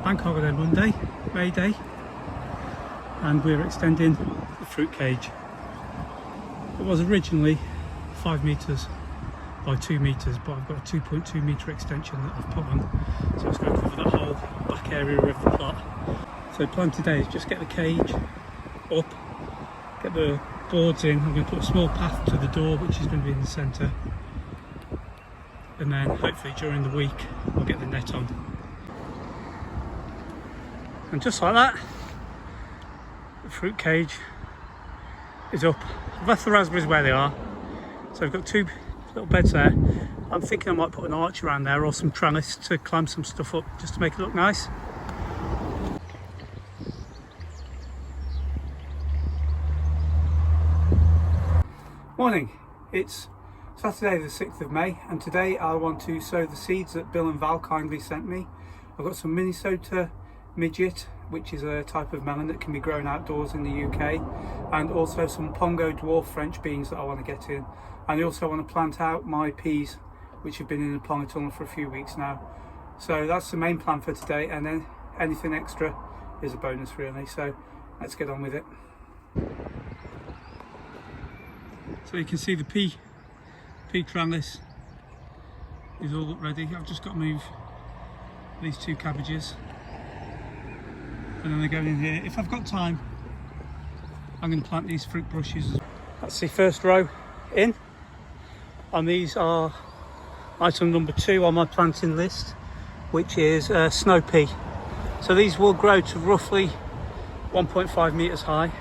Bank holiday Monday, May Day, and we're extending the fruit cage. It was originally 5 metres by 2 metres, but I've got a 2.2 metre extension that I've put on, so it's going to cover the whole back area of the plot. So the plan today is just get the cage up, get the boards in. I'm going to put a small path to the door which is going to be in the centre, and then hopefully during the week we'll get the net on. And just like that, the fruit cage is up. I've left the raspberries where they are, so I've got 2 little beds there. I'm thinking I might put an arch around there or some trellis to climb some stuff up just to make it look nice. Morning, it's Saturday the 6th of May, and today I want to sow the seeds that Bill and Val kindly sent me. I've got some Minnesota midget, which is a type of melon that can be grown outdoors in the UK, and also some Pongo dwarf French beans that I want to get in. And I also want to plant out my peas, which have been in the Pongo tunnel for a few weeks now. So that's the main plan for today, and then anything extra is a bonus really. So let's get on with it. So you can see the pea trellis is all up ready. I've just got to move these 2 cabbages, and then they go in here. If I've got time, I'm going to plant these fruit brushes. That's the first row in, and these are item number 2 on my planting list, which is snow pea. So these will grow to roughly 1.5 metres high.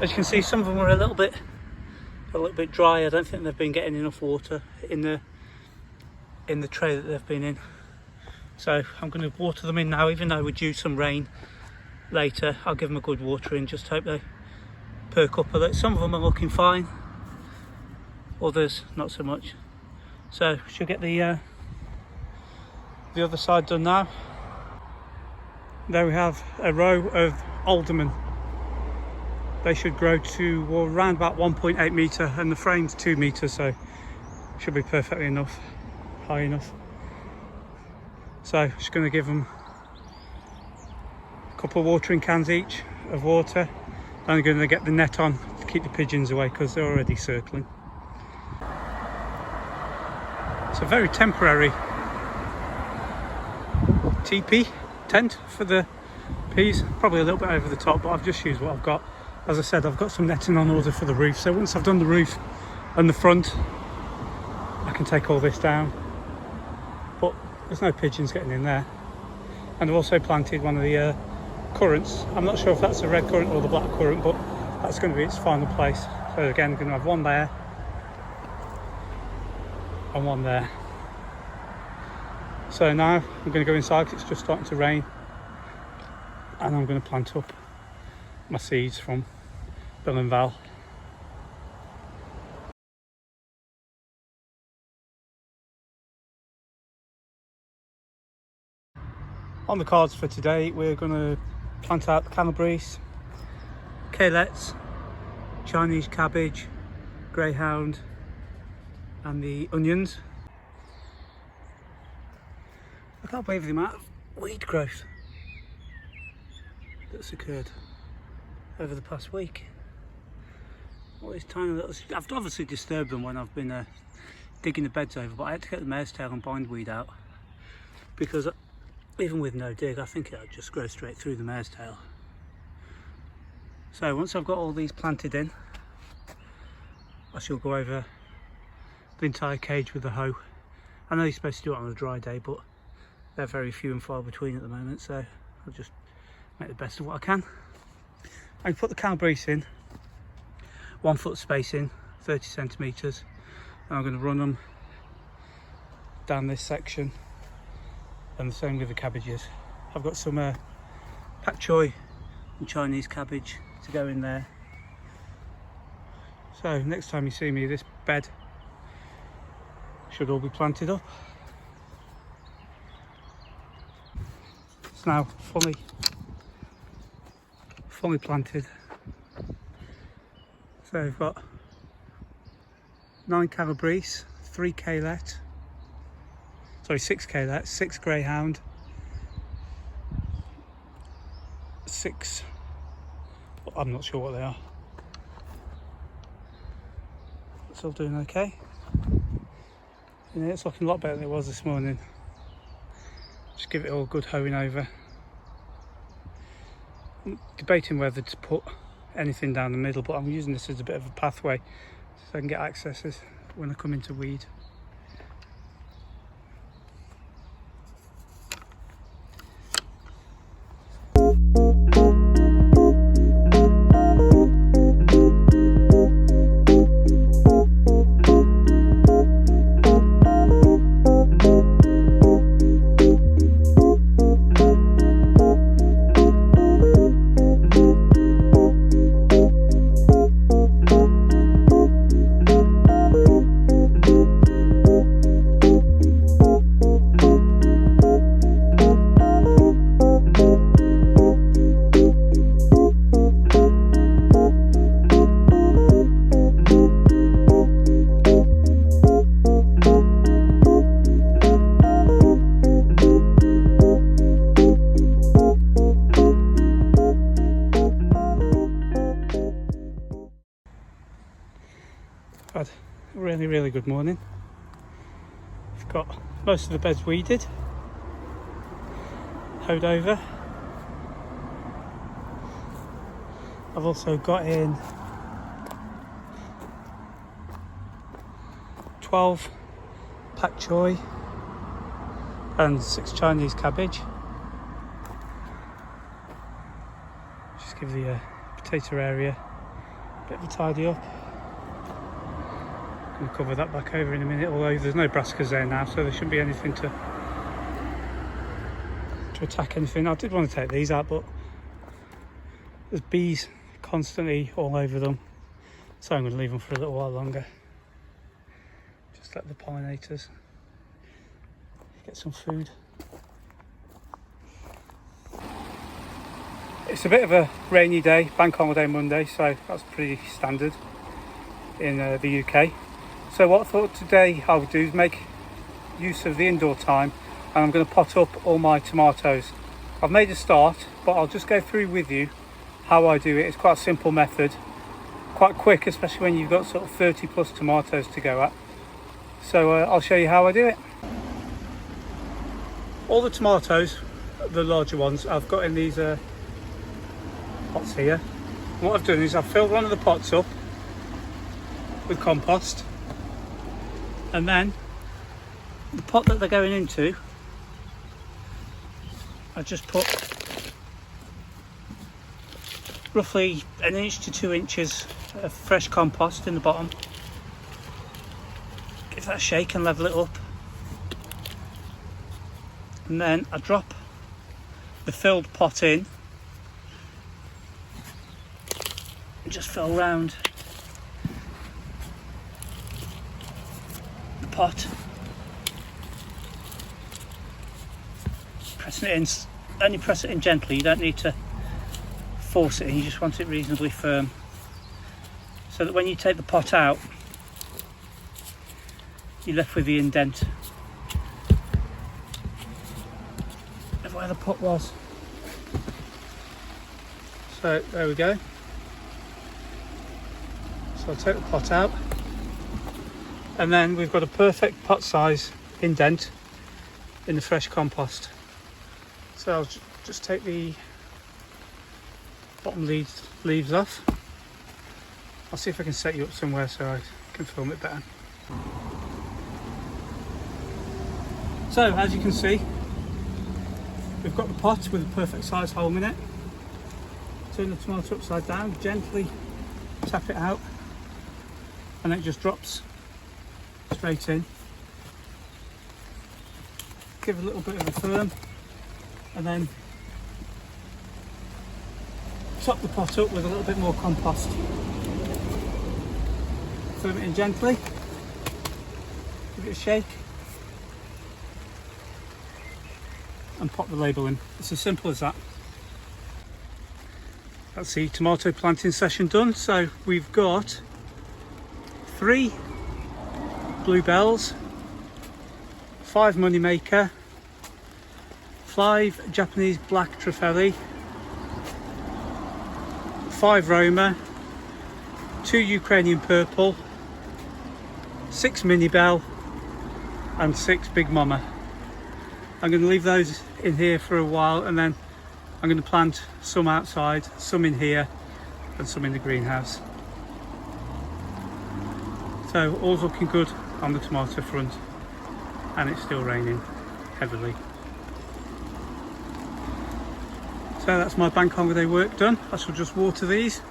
As you can see, some of them are a little bit dry. I don't think they've been getting enough water in the tray that they've been in. So I'm going to water them in now, even though we're due some rain later. I'll give them a good watering, just hope they perk up a little. Some of them are looking fine, others not so much. So should get the other side done now. There we have a row of aldermen. They should grow to around about 1.8 metre, and the frame's 2 metres, so should be perfectly enough, high enough. So just going to give them a couple of watering cans each of water. Then I'm going to get the net on to keep the pigeons away because they're already circling. It's a very temporary teepee tent for the peas, probably a little bit over the top, but I've just used what I've got. As I said, I've got some netting on order for the roof, so once I've done the roof and the front, I can take all this down. But there's no pigeons getting in there. And I've also planted one of the currants. I'm not sure if that's the red currant or the black currant, but that's going to be its final place. So again, I'm going to have one there and one there. So now I'm going to go inside because it's just starting to rain, and I'm going to plant up my seeds from Bill and Val. On the cards for today, we're going to plant out the calabrese, kaleets, Chinese cabbage, greyhound, and the onions. I can't believe the amount of weed growth that's occurred over the past week. All these tiny little... I've obviously disturbed them when I've been digging the beds over, but I had to get the mare's tail and bindweed out, because even with no dig, I think it'll just grow straight through the mare's tail. So once I've got all these planted in, I shall go over the entire cage with a hoe. I know you're supposed to do it on a dry day, but they're very few and far between at the moment, so I'll just make the best of what I can. I can put the calabrese in, 1 foot spacing, 30 centimetres, and I'm going to run them down this section, and the same with the cabbages. I've got some pak choy and Chinese cabbage to go in there. So next time you see me, this bed should all be planted up. It's now fully planted. So we've got 9 calabrese, 6 kaleets, 6 greyhound, 6, I'm not sure what they are. It's all doing okay. Yeah, it's looking a lot better than it was this morning. Just give it all a good hoeing over. I'm debating whether to put anything down the middle, but I'm using this as a bit of a pathway so I can get accesses when I come into weed. Had a really good morning. I've got most of the beds weeded, hoed over. I've also got in 12 pak choy and 6 Chinese cabbage. Just give the potato area a bit of a tidy up. I'll cover that back over in a minute, although there's no brassicas there now, so there shouldn't be anything to attack anything. I did want to take these out, but there's bees constantly all over them, so I'm going to leave them for a little while longer. Just let the pollinators get some food. It's a bit of a rainy day, bank holiday Monday, so that's pretty standard in the UK. So what I thought today I would do is make use of the indoor time, and I'm going to pot up all my tomatoes. I've made a start, but I'll just go through with you how I do it. It's quite a simple method, quite quick, especially when you've got sort of 30 plus tomatoes to go at. So I'll show you how I do it. All the tomatoes, the larger ones, I've got in these pots here. And what I've done is I've filled one of the pots up with compost, and then the pot that they're going into, I just put roughly 1 inch to 2 inches of fresh compost in the bottom. Give that a shake and level it up, and then I drop the filled pot in and just fill round the pot, pressing it in. Only press it in gently, you don't need to force it in, you just want it reasonably firm, so that when you take the pot out you're left with the indent of where the pot was. So there we go. So I'll take the pot out, and then we've got a perfect pot size indent in the fresh compost. So I'll just take the bottom leaves off. I'll see if I can set you up somewhere so I can film it better. So as you can see, we've got the pot with a perfect size hole in it. Turn the tomato upside down, gently tap it out, and it just drops straight in. Give it a little bit of a firm, and then top the pot up with a little bit more compost. Firm it in gently, give it a shake, and pop the label in. It's as simple as that. That's the tomato planting session done. So we've got 3 bluebells, 5 moneymaker, 5 Japanese black truffelli, 5 Roma, 2 Ukrainian purple, 6 mini bell and 6 big mama. I'm going to leave those in here for a while, and then I'm going to plant some outside, some in here and some in the greenhouse. So all's looking good on the tomato front, and it's still raining heavily. So that's my bank holiday work done. I shall just water these,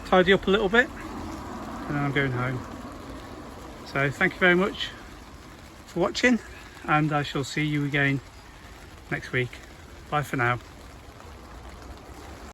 tidy up a little bit, and then I'm going home. So thank you very much for watching, and I shall see you again next week. Bye for now.